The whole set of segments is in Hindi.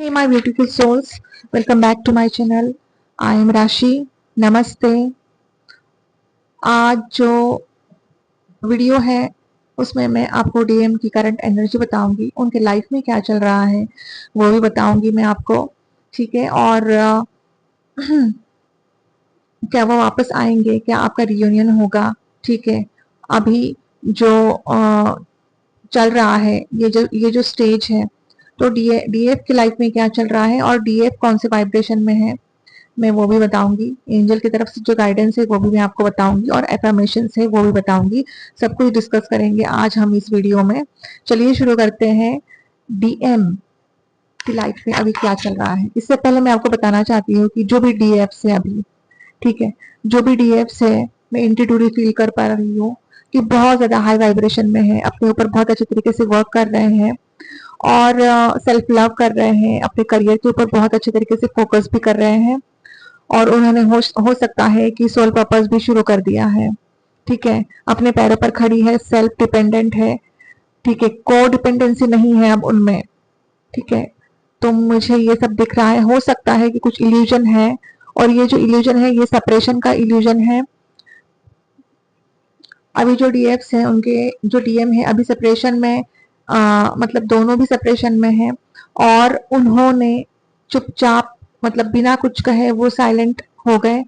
Hey my beautiful souls, welcome back to my channel. I am Rashi. नमस्ते। आज जो वीडियो है उसमें मैं आपको डीएम की करंट एनर्जी बताऊंगी, उनके लाइफ में क्या चल रहा है वो भी बताऊंगी मैं आपको। ठीक है। और क्या वो वापस आएंगे, क्या आपका रियूनियन होगा। ठीक है। अभी जो चल रहा है, ये जो स्टेज है, तो डीएफ की लाइफ में क्या चल रहा है और डीएफ कौन से वाइब्रेशन में है मैं वो भी बताऊंगी। एंजल की तरफ से जो गाइडेंस है वो भी मैं आपको बताऊंगी और एफर्मेशन है वो भी बताऊंगी। सब कुछ डिस्कस करेंगे आज हम इस वीडियो में। चलिए शुरू करते हैं। डीएम की लाइफ में अभी क्या चल रहा है। इससे पहले मैं आपको बताना चाहती हूँ कि जो भी डीएफ है अभी, ठीक है, जो भी डीएफ है मैं इंटीट्यूडी फील कर पा रही हूँ कि बहुत ज्यादा हाई वाइब्रेशन में है, अपने ऊपर बहुत अच्छे तरीके से वर्क कर रहे हैं और सेल्फ लव कर रहे हैं, अपने करियर के ऊपर बहुत अच्छे तरीके से फोकस भी कर रहे हैं और उन्होंने हो सकता है कि सोल पर्पस भी शुरू कर दिया है। ठीक है। अपने पैरों पर खड़ी है, सेल्फ डिपेंडेंट है। ठीक है। को डिपेंडेंसी नहीं है अब उनमें। ठीक है। तो मुझे ये सब दिख रहा है। हो सकता है कि कुछ इल्यूजन है और ये जो इल्यूजन है ये सेपरेशन का इल्यूजन है। अभी जो डीएफ्स हैं उनके जो डीएम है अभी सेपरेशन में, मतलब दोनों भी सेपरेशन में है और उन्होंने चुपचाप, मतलब बिना कुछ कहे वो साइलेंट हो गए।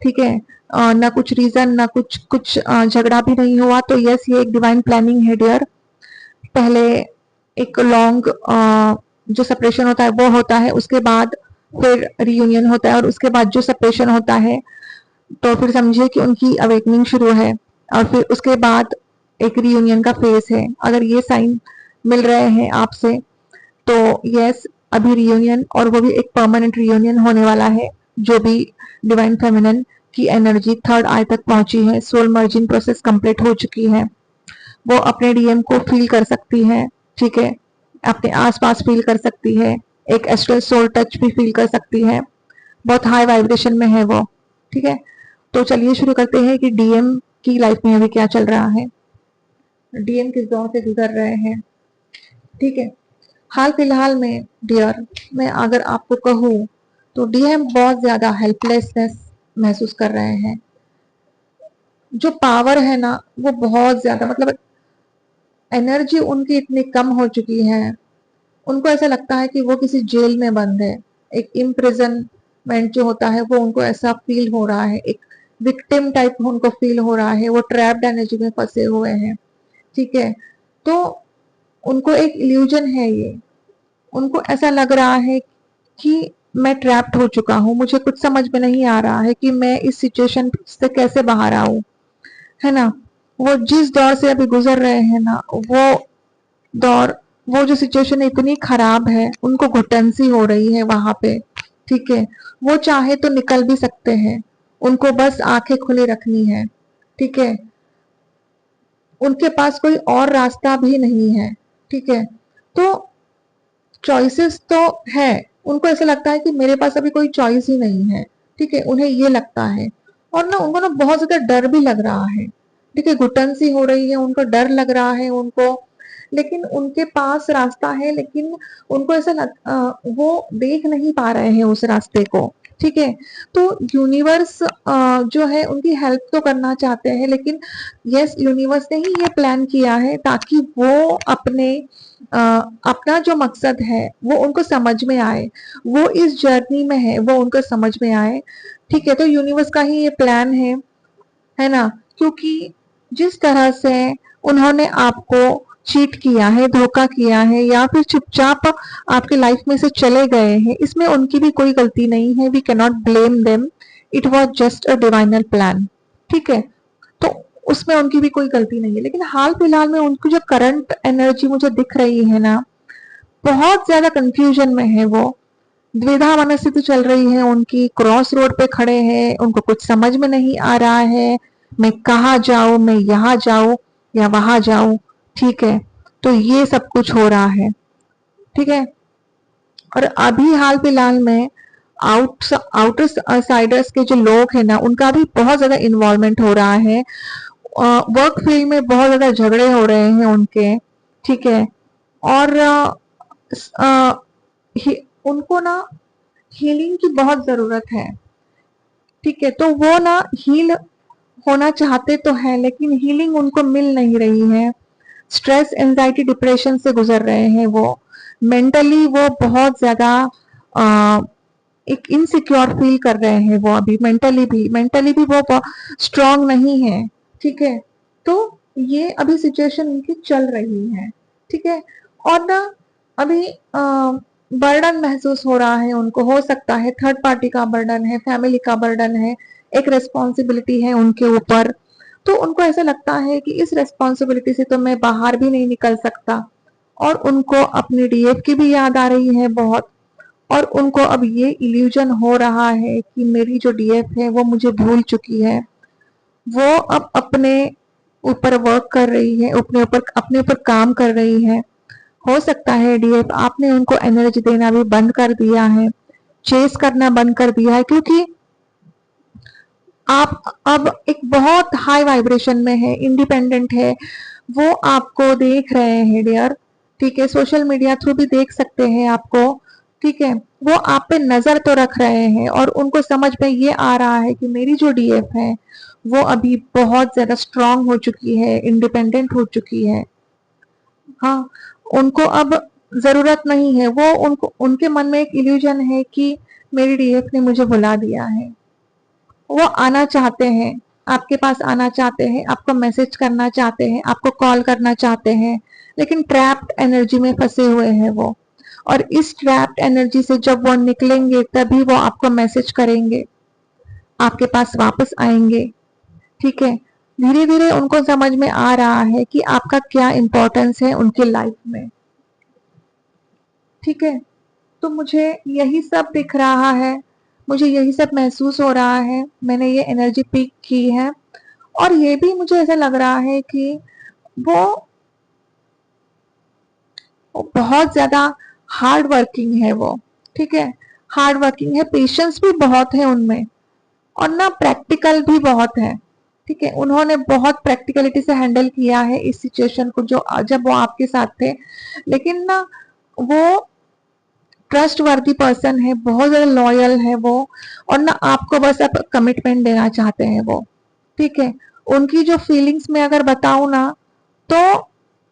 ठीक है। ना कुछ रीजन, ना कुछ कुछ झगड़ा भी नहीं हुआ। तो यस, ये एक डिवाइन प्लानिंग है डियर। पहले एक लॉन्ग जो सेपरेशन होता है वो होता है, उसके बाद फिर रियूनियन होता है और उसके बाद जो सेपरेशन होता है तो फिर समझिए कि उनकी अवेकनिंग शुरू है और फिर उसके बाद एक रियूनियन का फेज है। अगर ये साइन मिल रहे हैं आपसे तो यस, अभी रियूनियन और वो भी एक परमानेंट रियूनियन होने वाला है। जो भी डिवाइन फेमिनिन की एनर्जी थर्ड आई तक पहुंची है, सोल मर्जिंग प्रोसेस कंप्लीट हो चुकी है, वो अपने डीएम को फील कर सकती है। ठीक है। अपने आसपास फील कर सकती है, एक एस्ट्रल सोल टच भी फील कर सकती है। बहुत हाई वाइब्रेशन में है वो। ठीक है। तो चलिए शुरू करते हैं कि डीएम की लाइफ में अभी क्या चल रहा है, डीएम किस दौर से गुजर रहे हैं। ठीक है। हाल फिलहाल में डियर, मैं अगर आपको कहूँ तो डीएम बहुत ज्यादा हेल्पलेसनेस महसूस कर रहे हैं। जो पावर है ना वो बहुत ज्यादा, मतलब एनर्जी उनकी इतनी कम हो चुकी है, उनको ऐसा लगता है कि वो किसी जेल में बंद है। एक इम्प्रिजनमेंट जो होता है वो उनको ऐसा फील हो रहा है, एक विक्टिम टाइप उनको फील हो रहा है, वो ट्रैप्ड एनर्जी में फंसे हुए हैं। ठीक है। तो उनको एक इल्यूजन है ये, उनको ऐसा लग रहा है कि मैं ट्रैप्ड हो चुका हूँ, मुझे कुछ समझ में नहीं आ रहा है कि मैं इस सिचुएशन से कैसे बाहर आऊं, है ना। वो जिस दौर से अभी गुजर रहे हैं ना, वो दौर, वो जो सिचुएशन इतनी खराब है, उनको घुटन सी हो रही है वहां पे। ठीक है। वो चाहे तो निकल भी सकते हैं, उनको बस आंखें खुली रखनी है। ठीक है। उनके पास कोई और रास्ता भी नहीं है। ठीक है। तो चॉइसेस तो है, उनको ऐसा लगता है कि मेरे पास अभी कोई चॉइस ही नहीं है। ठीक है। उन्हें ये लगता है और ना उनको ना बहुत ज्यादा डर भी लग रहा है। ठीक है। घुटन सी हो रही है, उनको डर लग रहा है उनको, लेकिन उनके पास रास्ता है, लेकिन उनको ऐसा वो देख नहीं पा रहे हैं उस रास्ते को। ठीक है। तो यूनिवर्स जो है उनकी हेल्प तो करना चाहते हैं, लेकिन यस, यूनिवर्स ने ही ये प्लान किया है ताकि वो अपने अपना जो मकसद है वो उनको समझ में आए, वो इस जर्नी में है वो उनको समझ में आए। ठीक है। तो यूनिवर्स का ही ये प्लान है ना। क्योंकि जिस तरह से उन्होंने आपको चीट किया है, धोखा किया है या फिर चुपचाप आपके लाइफ में से चले गए हैं, इसमें उनकी भी कोई गलती नहीं है। We can not blame them, it was just a divinal plan. ठीक है। तो उसमें उनकी भी कोई गलती नहीं है, लेकिन हाल फिलहाल में उनकी जो करंट एनर्जी मुझे दिख रही है ना, बहुत ज्यादा कंफ्यूजन में है वो। द्विधा मनस्थिति चल रही है उनकी, क्रॉस रोड पे खड़े हैं, उनको कुछ समझ में नहीं आ रहा है, मैं कहाँ जाऊं, मैं यहाँ जाऊं या वहां जाऊं। ठीक है। तो ये सब कुछ हो रहा है। ठीक है। और अभी हाल फिलहाल में आउटर साइडर्स के जो लोग हैं ना, उनका भी बहुत ज्यादा इन्वॉल्वमेंट हो रहा है। वर्क फील्ड में बहुत ज्यादा झगड़े हो रहे हैं उनके। ठीक है। और उनको ना हीलिंग की बहुत जरूरत है। ठीक है, तो वो ना हील होना चाहते तो है, लेकिन हीलिंग उनको मिल नहीं रही है। स्ट्रेस, एंजाइटी, डिप्रेशन से गुजर रहे हैं वो। मेंटली वो बहुत ज्यादा एक इनसिक्योर फील कर रहे हैं वो। अभी मेंटली भी वो स्ट्रांग नहीं है। ठीक है, तो ये अभी सिचुएशन उनकी चल रही है। ठीक है, और ना अभी बर्डन महसूस हो रहा है उनको। हो सकता है थर्ड पार्टी का बर्डन है, फैमिली का बर्डन है, एक रेस्पॉन्सिबिलिटी है उनके ऊपर। तो उनको ऐसा लगता है कि इस रेस्पॉन्सिबिलिटी से तो मैं बाहर भी नहीं निकल सकता। और उनको अपनी डीएफ की भी याद आ रही है बहुत। और उनको अब ये इल्यूजन हो रहा है कि मेरी जो डीएफ है वो मुझे भूल चुकी है। वो अब अपने ऊपर वर्क कर रही है, अपने ऊपर काम कर रही है। हो सकता है डीएफ आपने उनको एनर्जी देना भी बंद कर दिया है, चेस करना बंद कर दिया है, क्योंकि आप अब एक बहुत हाई वाइब्रेशन में है, इंडिपेंडेंट है। वो आपको देख रहे हैं डियर। ठीक है, सोशल मीडिया थ्रू भी देख सकते हैं आपको। ठीक है, वो आप पे नजर तो रख रहे हैं और उनको समझ में ये आ रहा है कि मेरी जो डीएफ है वो अभी बहुत ज्यादा स्ट्रांग हो चुकी है, इंडिपेंडेंट हो चुकी है। हाँ, उनको अब जरूरत नहीं है। वो उनको उनके मन में एक इल्यूजन है कि मेरी डीएफ ने मुझे बुला दिया है। वो आना चाहते हैं, आपके पास आना चाहते हैं, आपको मैसेज करना चाहते हैं, आपको कॉल करना चाहते हैं, लेकिन ट्रैप्ड एनर्जी में फंसे हुए हैं वो। और इस ट्रैप्ड एनर्जी से जब वो निकलेंगे तभी वो आपको मैसेज करेंगे, आपके पास वापस आएंगे। ठीक है, धीरे धीरे उनको समझ में आ रहा है कि आपका क्या इंपॉर्टेंस है उनकी लाइफ में। ठीक है, तो मुझे यही सब दिख रहा है, मुझे यही सब महसूस हो रहा है। मैंने ये एनर्जी पिक की है और ये भी मुझे ऐसा लग रहा है कि वो बहुत ज्यादा हार्ड वर्किंग है वो। ठीक है, हार्ड वर्किंग है, पेशेंस भी बहुत है उनमें, और ना प्रैक्टिकल भी बहुत है। ठीक है, उन्होंने बहुत प्रैक्टिकलिटी से हैंडल किया है इस सिचुएशन को, जो जब वो आपके साथ थे। लेकिन ना वो ट्रस्ट वर्दी पर्सन है, बहुत ज्यादा लॉयल है वो। और ना आपको बस अब कमिटमेंट देना चाहते हैं वो। ठीक है, उनकी जो फीलिंग्स में अगर बताऊं ना, तो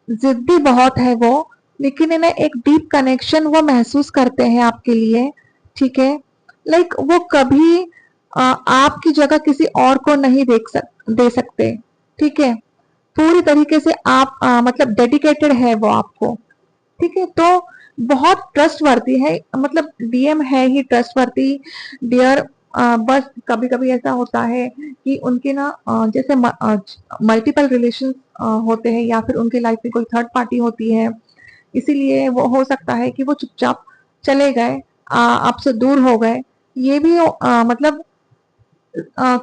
जिद्दी बहुत है वो, लेकिन इन्हें एक डीप कनेक्शन वो महसूस करते हैं आपके लिए। ठीक है, लाइक वो कभी आपकी जगह किसी और को नहीं दे सकते। ठीक है, पूरी तरीके से आप मतलब डेडिकेटेड है वो आपको। ठीक है, तो बहुत ट्रस्टवर्दी है, मतलब डीएम है ही ट्रस्टवर्दी डियर। बस कभी कभी ऐसा होता है कि उनके ना जैसे मल्टीपल रिलेशन होते हैं, या फिर उनकी लाइफ में कोई थर्ड पार्टी होती है, इसीलिए वो हो सकता है कि वो चुपचाप चले गए, आपसे दूर हो गए। ये भी मतलब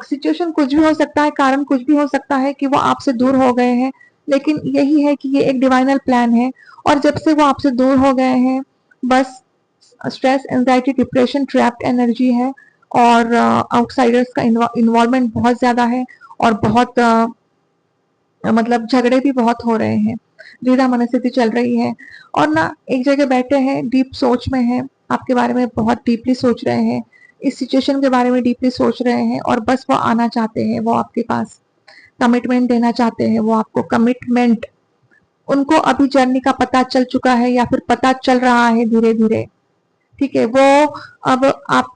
सिचुएशन कुछ भी हो सकता है, कारण कुछ भी हो सकता है कि वो आपसे दूर हो गए हैं। लेकिन यही है कि ये एक डिवाइनल प्लान है। और जब से वो आपसे दूर हो गए हैं, बस stress, anxiety, depression, trapped energy है। और आउटसाइडर्स का इन्वॉल्वमेंट बहुत ज्यादा है, और बहुत मतलब झगड़े भी बहुत हो रहे हैं, द्विधा मनस्थिति चल रही है। और ना एक जगह बैठे हैं, डीप सोच में हैं, आपके बारे में बहुत डीपली सोच रहे हैं, इस सिचुएशन के बारे में डीपली सोच रहे हैं। और बस वो आना चाहते हैं, वो आपके पास कमिटमेंट देना चाहते हैं, वो आपको कमिटमेंट। उनको अभी जर्नी का पता चल चुका है, या फिर पता चल रहा है धीरे धीरे। ठीक है, वो अब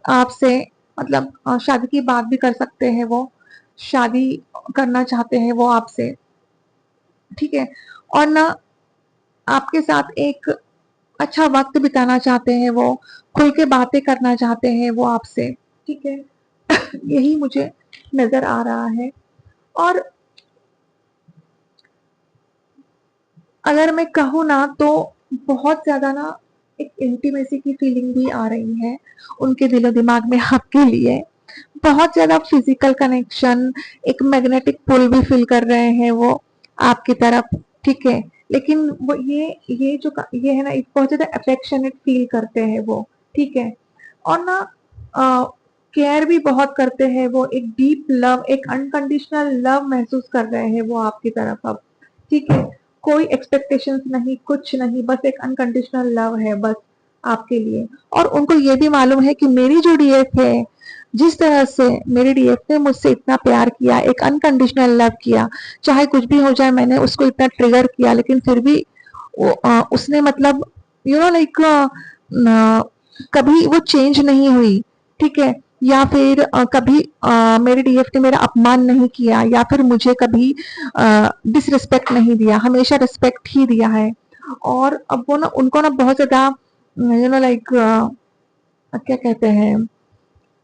आपसे मतलब शादी की बात भी कर सकते हैं वो, शादी करना चाहते हैं वो आपसे। ठीक है, और ना आपके साथ एक अच्छा वक्त बिताना चाहते हैं वो, खुल के बातें करना चाहते हैं वो आपसे। ठीक है, यही मुझे नजर आ रहा है। और अगर मैं कहूँ ना, तो बहुत ज्यादा ना एक इंटीमेसी की फीलिंग भी आ रही है उनके दिलो दिमाग में आपके लिए। बहुत ज्यादा फिजिकल कनेक्शन, एक मैग्नेटिक पुल भी फील कर रहे हैं वो आपकी तरफ। ठीक है, लेकिन वो ये है ना, एक बहुत ज्यादा अफेक्शनेट फील करते हैं वो। ठीक है, और ना केयर भी बहुत करते हैं वो, एक डीप लव, एक अनकंडीशनल लव महसूस कर रहे हैं वो आपकी तरफ अब। ठीक है, कोई एक्सपेक्टेशंस नहीं, कुछ नहीं, बस एक अनकंडीशनल लव है बस। आपके लिए। और उनको ये भी मालूम है कि मेरी जो डीएफ है, जिस तरह से मेरी डीएफ ने मुझसे इतना प्यार किया, एक अनकंडीशनल लव किया, चाहे कुछ भी हो जाए, मैंने उसको इतना ट्रिगर किया, लेकिन फिर भी उसने मतलब लाइक कभी वो चेंज नहीं हुई, ठीक है। या फिर कभी मेरे डीएफ ने मेरा अपमान नहीं किया, या फिर मुझे कभी डिसरिस्पेक्ट नहीं दिया, हमेशा रिस्पेक्ट ही दिया है। और अब वो ना, उनको ना बहुत ज्यादा लाइक क्या कहते हैं,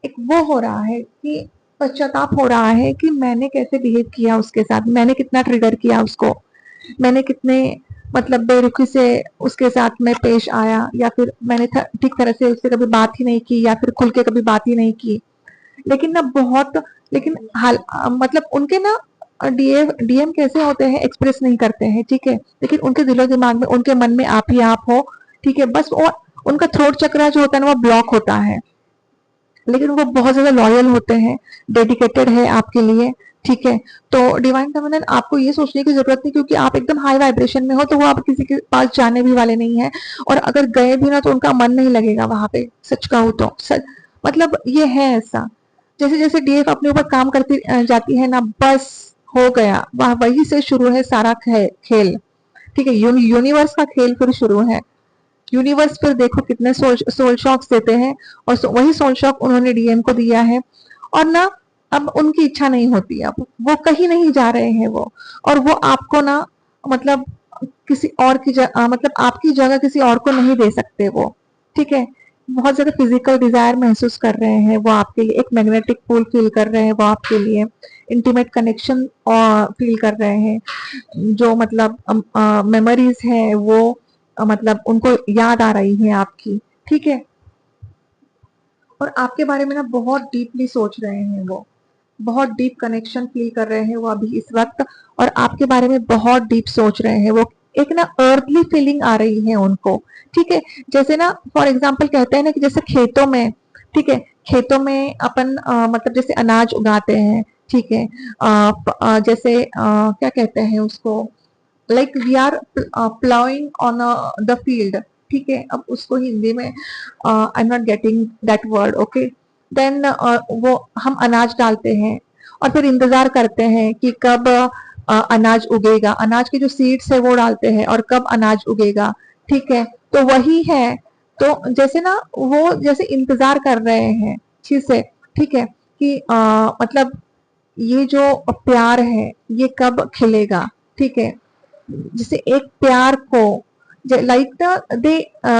एक वो हो रहा है कि पश्चाताप हो रहा है कि मैंने कैसे बिहेव किया उसके साथ, मैंने कितना ट्रिगर किया उसको, मैंने कितने मतलब बेरुखी से उसके साथ में पेश आया, या फिर मैंने ठीक तरह से उससे कभी बात ही नहीं की, या फिर खुल के कभी बात ही नहीं की। लेकिन ना बहुत, लेकिन हाल मतलब उनके ना डीएम कैसे होते हैं, एक्सप्रेस नहीं करते हैं, ठीक है। लेकिन उनके दिलो दिमाग में, उनके मन में आप ही आप हो, ठीक है। बस वो उनका थ्रोट चक्र जो होता है ना, वो ब्लॉक होता है। लेकिन वो बहुत ज्यादा लॉयल होते हैं, डेडिकेटेड है आपके लिए, ठीक है। तो डिवाइन फेमिनिन, आपको ये सोचने की जरूरत नहीं, क्योंकि आप एकदम हाई वाइब्रेशन में हो, तो वो आप किसी के पास जाने भी वाले नहीं है। और अगर गए भी ना, तो उनका मन नहीं लगेगा वहां पे, सच कहूँ तो सच, मतलब ये है ऐसा। जैसे जैसे डीएफ अपने ऊपर काम करती जाती है ना, बस हो गया, वही से शुरू है सारा खेल, ठीक है। यूनिवर्स का खेल फिर शुरू है। यूनिवर्स फिर देखो कितने सोल शॉक्स देते हैं, और वही सोल शॉक उन्होंने डीएम को दिया है। और ना, अब उनकी इच्छा नहीं होती, अब वो कहीं नहीं जा रहे हैं वो, और वो आपको ना मतलब किसी और की मतलब आपकी जगह किसी और को नहीं दे सकते वो, ठीक है। बहुत ज्यादा फिजिकल डिजायर महसूस कर रहे हैं वो आपके लिए, एक मैग्नेटिक पुल फील कर रहे हैं वो आपके लिए, इंटीमेट कनेक्शन फील कर रहे हैं, जो मतलब मेमोरीज है वो मतलब उनको याद आ रही है आपकी, ठीक है। और आपके बारे में ना बहुत डीपली सोच रहे हैं वो, बहुत डीप कनेक्शन फील कर रहे हैं वो अभी इस वक्त, और आपके बारे में बहुत डीप सोच रहे हैं वो। एक ना अर्थली फीलिंग आ रही है उनको, ठीक है। जैसे ना फॉर एग्जाम्पल कहते हैं ना कि जैसे खेतों में, ठीक है, खेतों में अपन मतलब जैसे अनाज उगाते हैं, ठीक है। जैसे क्या कहते हैं उसको, like we are playing on the field, ठीक है। अब उसको हिंदी में I am not getting that word, okay. Then वो हम अनाज डालते हैं, और फिर इंतजार करते हैं कि कब अनाज उगेगा, अनाज के जो सीड्स है वो डालते हैं, और कब अनाज उगेगा, ठीक है। तो वही है, तो जैसे ना वो जैसे इंतजार कर रहे हैं चीज से, ठीक है, कि मतलब ये जो प्यार है ये कब खिलेगा, ठीक है। जैसे एक प्यार को, like they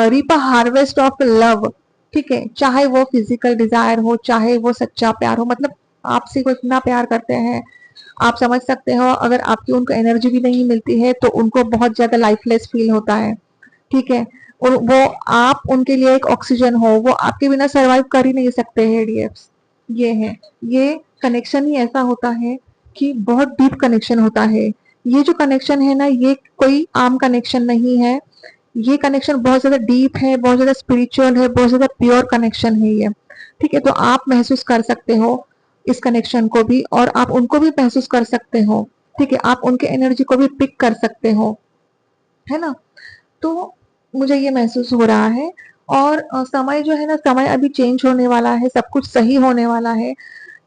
reap a harvest of love, ठीक है। चाहे वो फिजिकल डिजायर हो, चाहे वो सच्चा प्यार हो, मतलब आपसे कोई इतना प्यार करते हैं, आप समझ सकते हो, अगर आपकी उनको एनर्जी भी नहीं मिलती है तो उनको बहुत ज्यादा लाइफलेस फील होता है, ठीक है। और वो आप उनके लिए एक ऑक्सीजन हो, वो आपके बिना सरवाइव कर ही नहीं सकते हैं डीएफ्स। ये है, ये कनेक्शन ही ऐसा होता है कि बहुत डीप कनेक्शन होता है। ये जो कनेक्शन है ना, ये कोई आम कनेक्शन नहीं है, ये कनेक्शन बहुत ज्यादा डीप है, बहुत ज्यादा स्पिरिचुअल है, बहुत ज्यादा प्योर कनेक्शन है ये, ठीक है। तो आप महसूस कर सकते हो इस कनेक्शन को भी, और आप उनको भी महसूस कर सकते हो, ठीक है। आप उनके एनर्जी को भी पिक कर सकते हो, है ना। तो मुझे ये महसूस हो रहा है। और समय जो है ना, समय अभी चेंज होने वाला है, सब कुछ सही होने वाला है,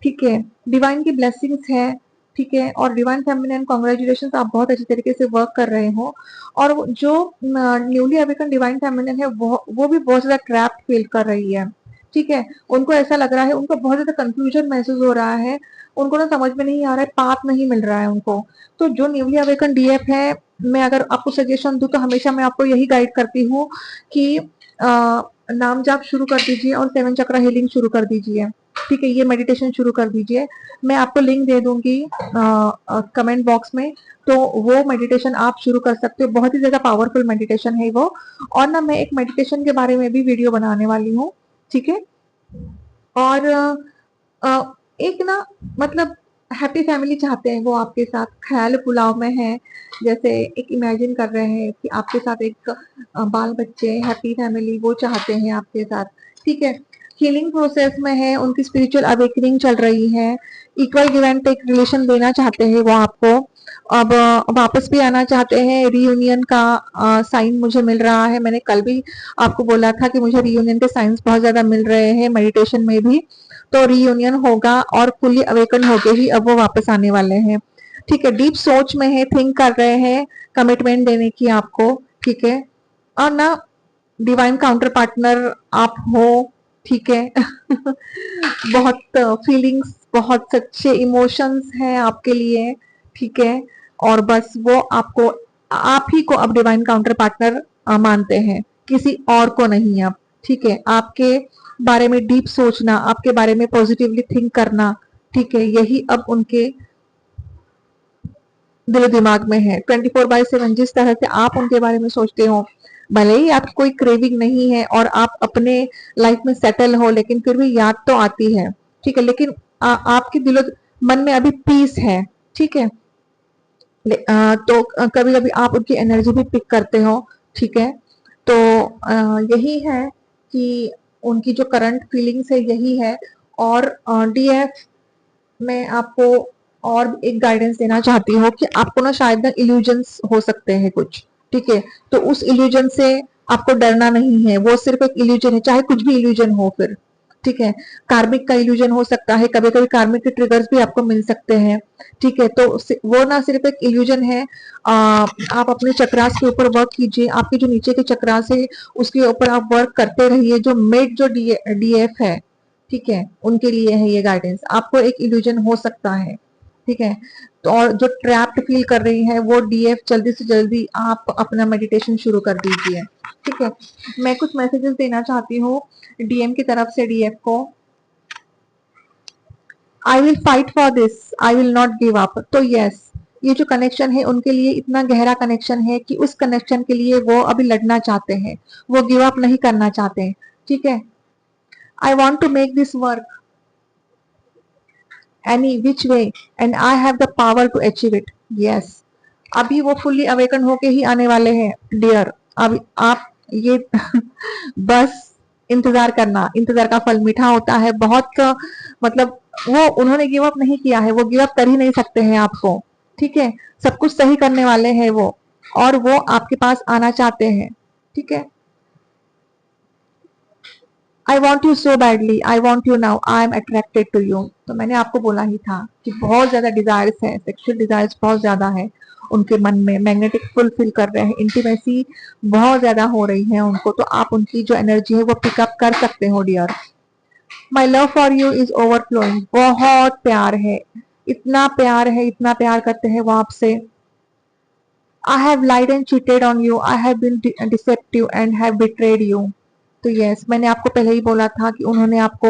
ठीक है। डिवाइन की ब्लेसिंग्स है, ठीक है। और डिवाइन फेमिनिन, कॉन्ग्रेचुलेशन, आप बहुत अच्छे तरीके से वर्क कर रहे हो। और जो न्यूली अवेकन डिवाइन फेमिनिन है, वो भी बहुत ज्यादा ट्रैप फील कर रही है, ठीक है। उनको ऐसा लग रहा है, उनको बहुत ज्यादा कंफ्यूजन महसूस हो रहा है, उनको ना समझ में नहीं आ रहा है, पाथ नहीं मिल रहा है उनको। तो जो न्यूली अवेकन डीएफ है, मैं अगर आपको सजेशन दूं तो हमेशा मैं आपको यही गाइड करती हूँ कि नाम जाप शुरू कर दीजिए, और 7 चक्र हीलिंग शुरू कर दीजिए, ठीक है। ये मेडिटेशन शुरू कर दीजिए, मैं आपको लिंक दे दूंगी कमेंट बॉक्स में, तो वो मेडिटेशन आप शुरू कर सकते हो, बहुत ही ज्यादा पावरफुल मेडिटेशन है वो। और ना, मैं एक मेडिटेशन के बारे में भी वीडियो बनाने वाली हूँ, ठीक है। और एक ना, मतलब हैप्पी फैमिली चाहते हैं वो आपके साथ, ख्याल पुलाव में है, जैसे एक इमेजिन कर रहे हैं कि आपके साथ एक बाल बच्चे, हैप्पी फैमिली वो चाहते हैं आपके साथ, ठीक है। हीलिंग प्रोसेस में है, उनकी स्पिरिचुअल अवेकनिंग चल रही है, equal give and take relation देना चाहते हैं वो आपको। अब वापस भी आना चाहते हैं, रीयूनियन का साइन मुझे मिल रहा है। मैंने कल भी आपको बोला था कि मुझे रीयूनियन के साइंस बहुत ज्यादा मिल रहे हैं मेडिटेशन में भी। तो रीयूनियन होगा और फुली अवेकन होके ही अब वो वापस आने वाले हैं। ठीक है, डीप सोच में है, थिंक कर रहे हैं कमिटमेंट देने की आपको। ठीक है, और ना डिवाइन काउंटर पार्टनर आप हो। ठीक है बहुत फीलिंग्स, बहुत सच्चे इमोशंस हैं आपके लिए। ठीक है, और बस वो आपको, आप ही को अब डिवाइन काउंटर पार्टनर मानते हैं, किसी और को नहीं अब। ठीक है, आपके बारे में डीप सोचना, आपके बारे में पॉजिटिवली थिंक करना, ठीक है, यही अब उनके दिलो दिमाग में है। 24/7 जिस तरह से आप उनके बारे में सोचते हो, भले ही आपकी कोई क्रेविंग नहीं है और आप अपने लाइफ में सेटल हो, लेकिन फिर भी याद तो आती है। ठीक है, लेकिन आपके दिलो मन में अभी पीस है। ठीक है, तो कभी कभी आप उनकी एनर्जी भी पिक करते हो। ठीक है, तो यही है कि उनकी जो करंट फीलिंग्स है यही है। और डीएफ मैं आपको और एक गाइडेंस देना चाहती हूँ कि आपको ना शायद ना इल्यूजन्स हो सकते हैं कुछ। ठीक है, तो उस इल्यूजन से आपको डरना नहीं है, वो सिर्फ एक इल्यूजन है, चाहे कुछ भी इल्यूजन हो फिर। ठीक है, कार्मिक का इल्यूजन हो सकता है, कभी कभी कार्मिक के ट्रिगर्स भी आपको मिल सकते हैं। ठीक है, तो वो ना सिर्फ एक इल्यूजन है। आप अपने चक्रास के ऊपर वर्क कीजिए, आपके जो नीचे के चक्रास है उसके ऊपर आप वर्क करते रहिए। जो मिड जो डीएफ है, ठीक है, उनके लिए है ये गाइडेंस। आपको एक इल्यूजन हो सकता है। ठीक है, तो और जो ट्रैप्ड फील कर रही है वो डीएफ, जल्दी से जल्दी आप अपना मेडिटेशन शुरू कर दीजिए। ठीक है, मैं कुछ मैसेजेस देना चाहती हूँ डीएम की तरफ से डीएफ को। I will fight for this, I will not give up. तो यस, ये जो कनेक्शन है उनके लिए इतना गहरा कनेक्शन है कि उस कनेक्शन के लिए वो अभी लड़ना चाहते हैं, वो गिव अप नहीं करना चाहते। ठीक है, I want to make this work any which way and I have the power to achieve it. Yes, अभी वो फुल्ली अवेकन होके ही आने वाले हैं डियर। अब आप ये बस इंतजार करना, इंतजार का फल मीठा होता है बहुत। मतलब वो उन्होंने गिव अप नहीं किया है, वो गिव अप कर ही नहीं सकते हैं आपको। ठीक है, सब कुछ सही करने वाले हैं वो, और वो आपके पास आना चाहते हैं। ठीक है, I want you so badly, I want you now, I am attracted to you. तो मैंने आपको बोला ही था कि बहुत ज्यादा डिजायर्स है, सेक्सुअल डिजायर्स बहुत ज्यादा है उनके मन में, मैग्नेटिक फुलफिल कर रहे हैं, इंटीमेसी बहुत ज्यादा हो रही है उनको। तो आप उनकी जो एनर्जी है वो पिकअप कर सकते हो dear. My love for you is overflowing, बहुत प्यार है, इतना प्यार है, इतना प्यार करते हैं वो आपसे। I have lied and cheated on you, I have been deceptive and have betrayed you. तो यस, मैंने आपको पहले ही बोला था कि उन्होंने आपको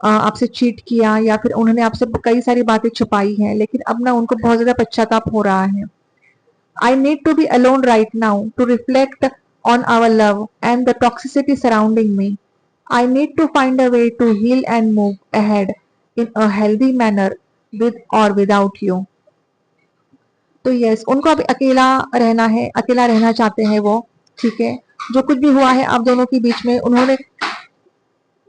आपसे चीट किया, या फिर उन्होंने आपसे कई सारी बातें छुपाई हैं, लेकिन अब ना उनको बहुत ज्यादा पश्चाताप हो रहा है। I need to be alone right now to reflect on our love and the toxicity surrounding me. I need to find a way to heal and move ahead in a healthy manner with or without you. तो यस, उनको अब अकेला रहना है, अकेला रहना चाहते हैं वो। ठीक है, जो कुछ भी हुआ है आप दोनों के बीच में, उन्होंने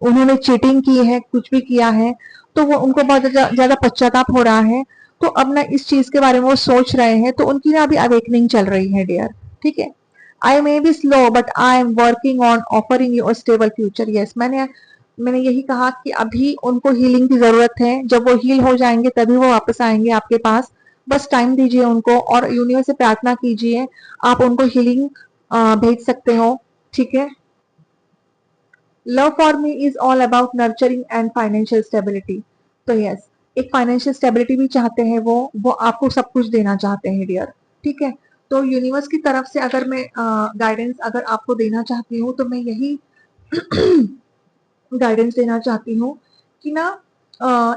उन्होंने चीटिंग की है, कुछ भी किया है, तो वो उनको बहुत ज्यादा पश्चाताप हो रहा है। तो अब ना इस चीज के बारे में वो सोच रहे हैं, तो उनकी ना अभी अवेकनिंग चल रही है डियर। ठीक है, I may be slow but I am working on offering you a stable future. Yes, मैंने यही कहा कि अभी उनको हीलिंग की जरूरत है, जब वो हील हो जाएंगे तभी वो वापस आएंगे आपके पास। बस टाइम दीजिए उनको और यूनिवर्स से प्रार्थना कीजिए, आप उनको हीलिंग भेज सकते हो। ठीक है, love for me is all about nurturing and financial stability. तो यस, एक फाइनेंशियल स्टेबिलिटी भी चाहते हैं वो आपको सब कुछ देना चाहते हैं डियर। ठीक है, तो यूनिवर्स की तरफ से अगर मैं गाइडेंस अगर आपको देना चाहती हूँ, तो मैं यही गाइडेंस देना चाहती हूँ कि ना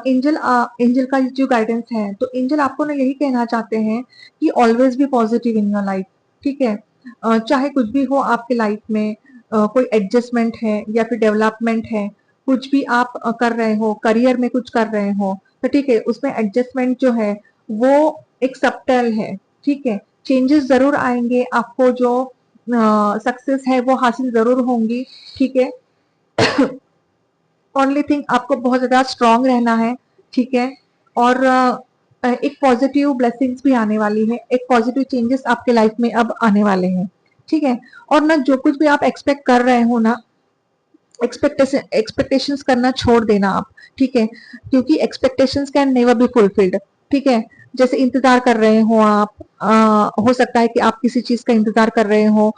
एंजल का जो गाइडेंस है, तो एंजल आपको ना यही कहना चाहते हैं कि always be positive in your life. ठीक है, चाहे कुछ भी हो आपके लाइफ में, कोई एडजस्टमेंट है या फिर डेवलपमेंट है, कुछ भी आप कर रहे हो, करियर में कुछ कर रहे हो, तो ठीक है, उसमें एडजस्टमेंट जो है वो एक सबटल है। ठीक है, चेंजेस जरूर आएंगे, आपको जो सक्सेस है वो हासिल जरूर होंगी। ठीक है ओनली थिंग आपको बहुत ज्यादा स्ट्रांग रहना है, ठीक है। और एक पॉजिटिव ब्लेसिंग्स भी आने वाली है, एक पॉजिटिव चेंजेस आपके लाइफ में अब आने वाले हैं, ठीक है। और ना जो कुछ भी आप एक्सपेक्ट कर रहे हो ना, एक्सपेक्टेशंस करना छोड़ देना आप, ठीक है, क्योंकि expectations can never be fulfilled, ठीक है। जैसे इंतजार कर रहे हो आप, हो सकता है कि आप किसी चीज का इंतजार कर रहे हो,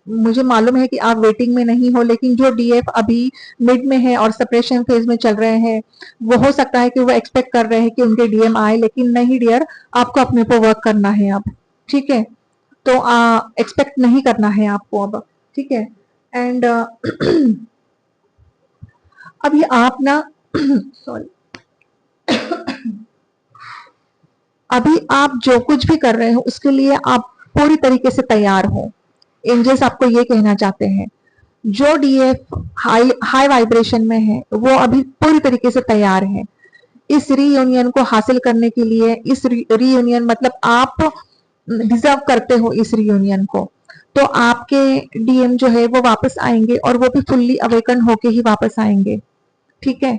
मुझे मालूम है कि आप वेटिंग में नहीं हो, लेकिन जो डीएफ अभी मिड में है और सेपरेशन फेज में चल रहे हैं, वो हो सकता है कि वो एक्सपेक्ट कर रहे हैं कि उनके डीएम आए, लेकिन नहीं डियर, आपको अपने ऊपर वर्क करना है अब, ठीक है। तो एक्सपेक्ट नहीं करना है आपको अब, ठीक है। एंड अभी आप ना सॉरी, अभी आप जो कुछ भी कर रहे हो उसके लिए आप पूरी तरीके से तैयार हो। एंजल्स आपको ये कहना चाहते हैं, जो डीएफ हाई हाई वाइब्रेशन में है वो अभी पूरी तरीके से तैयार है इस रीयूनियन को हासिल करने के लिए। इस रीयूनियन मतलब आप डिजर्व करते हो इस रीयूनियन को। तो आपके डीएम जो है वो वापस आएंगे, और वो भी फुल्ली अवेकन होके ही वापस आएंगे, ठीक है।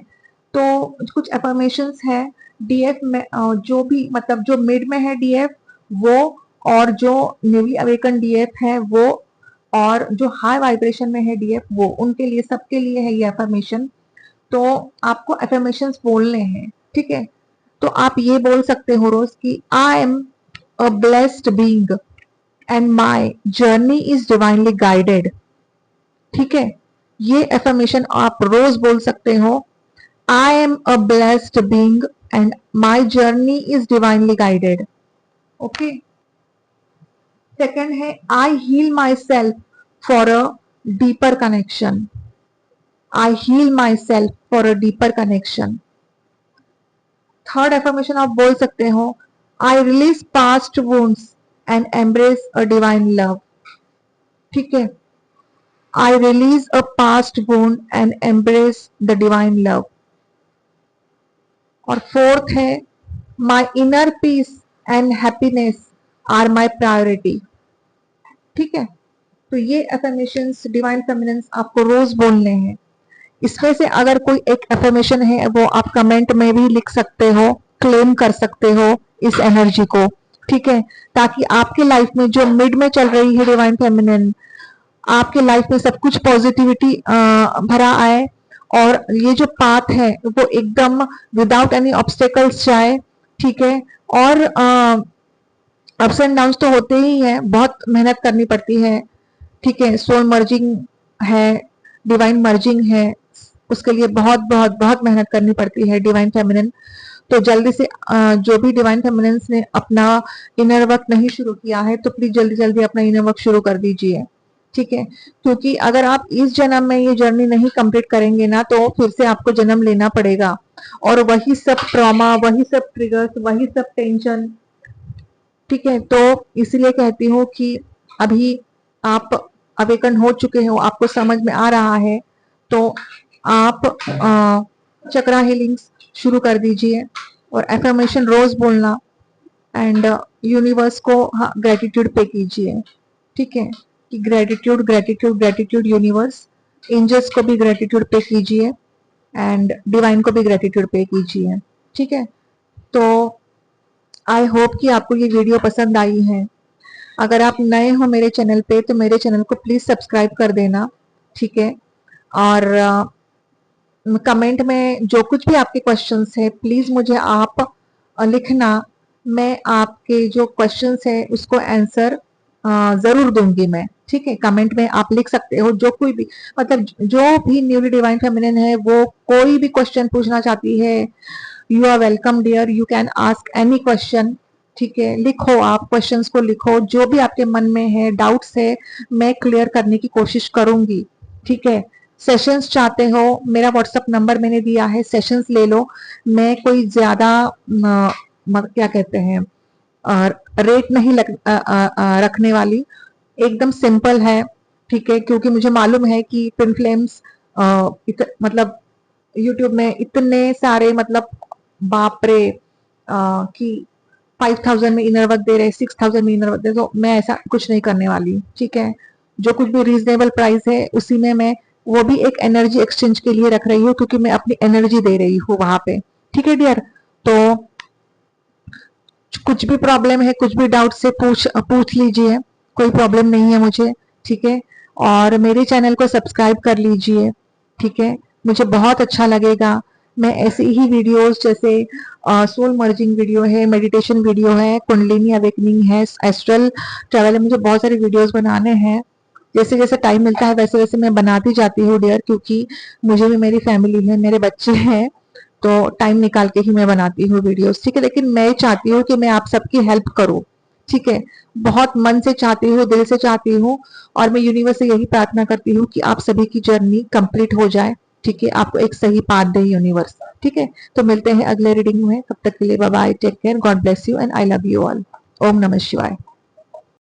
तो कुछ एफर्मेशंस है डीएफ में, जो भी मतलब जो मिड में है डीएफ वो, और जो न्यूली अवेकन डीएफ है वो, और जो हाई वाइब्रेशन में है डीएफ वो, उनके लिए सबके लिए है ये एफर्मेशन। तो आपको एफर्मेशंस बोलने हैं, ठीक है। तो आप ये बोल सकते हो रोज कि I am a blessed being and my journey is divinely guided, ठीक है। ये एफर्मेशन आप रोज बोल सकते हो, I am a blessed being and my journey is divinely guided, okay. Second है I heal myself for a deeper connection, I heal myself for a deeper connection. Third affirmation आप बोल सकते हो, I release past wounds and embrace a divine love, ठीक है। I release a past wound and embrace the divine love. और फोर्थ है, my inner peace and happiness are my priority, ठीक है। तो ये एफर्मेशंस डिवाइन फेमिनिन्स आपको रोज बोलने हैं। इसमें से अगर कोई एक एफर्मेशन है वो आप कमेंट में भी लिख सकते हो, क्लेम कर सकते हो इस एनर्जी को, ठीक है। ताकि आपके लाइफ में जो मिड में चल रही है डिवाइन फेमिनिन, आपके लाइफ में सब कुछ पॉजिटिविटी भरा आए, और ये जो पाथ है वो एकदम विदाउट एनी ऑब्स्टेकल्स जाए, ठीक है। और अप्स एंड डाउन्स तो होते ही हैं, बहुत मेहनत करनी पड़ती है, ठीक है। सोल मर्जिंग है, डिवाइन मर्जिंग है, उसके लिए बहुत बहुत बहुत मेहनत करनी पड़ती है डिवाइन फेमिनिन। तो जल्दी से जो भी डिवाइन फेमिनिन्स ने अपना इनर वर्क नहीं शुरू किया है तो प्लीज जल्दी जल्दी अपना इनर वर्क शुरू कर दीजिए, ठीक है। क्योंकि अगर आप इस जन्म में ये जर्नी नहीं कंप्लीट करेंगे ना तो फिर से आपको जन्म लेना पड़ेगा, और वही सब ट्रॉमा, वही सब ट्रिगर्स, वही सब टेंशन, ठीक है। तो इसलिए कहती हूँ कि अभी आप अवेकन हो चुके हो, आपको समझ में आ रहा है, तो आप चक्रा हीलिंग्स शुरू कर दीजिए और एफर्मेशन रोज बोलना, एंड यूनिवर्स को ग्रेटिट्यूड पे कीजिए, ठीक है। कि gratitude gratitude gratitude universe, angels को भी ग्रेटिट्यूड पे कीजिए एंड डिवाइन को भी ग्रेटिट्यूड पे कीजिए, ठीक है। तो आई होप कि आपको ये वीडियो पसंद आई है। अगर आप नए हो मेरे चैनल पे तो मेरे चैनल को प्लीज सब्सक्राइब कर देना, ठीक है। और कमेंट में जो कुछ भी आपके क्वेश्चंस है प्लीज मुझे आप लिखना, मैं आपके जो क्वेश्चंस है उसको आंसर जरूर दूंगी मैं, ठीक है। कमेंट में आप लिख सकते हो जो कोई भी, मतलब जो भी न्यूली डिवाइन फेमिनिन है वो कोई भी क्वेश्चन पूछना चाहती है, you are welcome dear, you can ask any question, ठीक है। लिखो, आप क्वेश्चंस को लिखो, जो भी आपके मन में है, डाउट्स है, मैं क्लियर करने की कोशिश करूंगी, ठीक है। सेशंस चाहते हो, मेरा व्हाट्सएप नंबर मैंने दिया है, सेशंस ले लो। मैं कोई ज्यादा क्या कहते हैं रेट नहीं रखने वाली, एकदम सिंपल है, ठीक है। क्योंकि मुझे मालूम है कि ट्विन फ्लेम्स मतलब यूट्यूब में इतने सारे मतलब बाप रे कि 5000 में इनर वर्क दे रहे, 6000 में इनर वर्क दे, तो मैं ऐसा कुछ नहीं करने वाली, ठीक है। जो कुछ भी रीजनेबल प्राइस है उसी में मैं वो भी एक एनर्जी एक्सचेंज के लिए रख रही हूँ, क्योंकि मैं अपनी एनर्जी दे रही हूँ वहां पे। ठीक है डियर, तो कुछ भी प्रॉब्लम है, कुछ भी डाउट से पूछ पूछ लीजिए, कोई प्रॉब्लम नहीं है मुझे। ठीक है, और मेरे चैनल को सब्सक्राइब कर लीजिए। ठीक है, मुझे बहुत अच्छा लगेगा। मैं ऐसी ही वीडियोस जैसे सोल मर्जिंग वीडियो है, मेडिटेशन वीडियो है, कुंडलिनी अवेकनिंग है, एस्ट्रल ट्रैवल है, मुझे बहुत सारे वीडियोस बनाने हैं। जैसे जैसे टाइम मिलता है वैसे वैसे मैं बनाती जाती हूँ डियर, क्योंकि मुझे भी मेरी फैमिली है, मेरे बच्चे हैं, तो टाइम निकाल के ही मैं बनाती हूँ वीडियोस। ठीक है, लेकिन मैं चाहती हूँ कि मैं आप सबकी हेल्प करूँ। ठीक है, बहुत मन से चाहती हूँ, दिल से चाहती हूँ, और मैं यूनिवर्स से यही प्रार्थना करती हूँ कि आप सभी की जर्नी कंप्लीट हो जाए। ठीक है, आपको एक सही पाथ दे यूनिवर्स। ठीक है, तो मिलते हैं अगले रीडिंग में, तब तक के लिए bye bye, take care, God bless you and I love you all. ओम नमः शिवाय।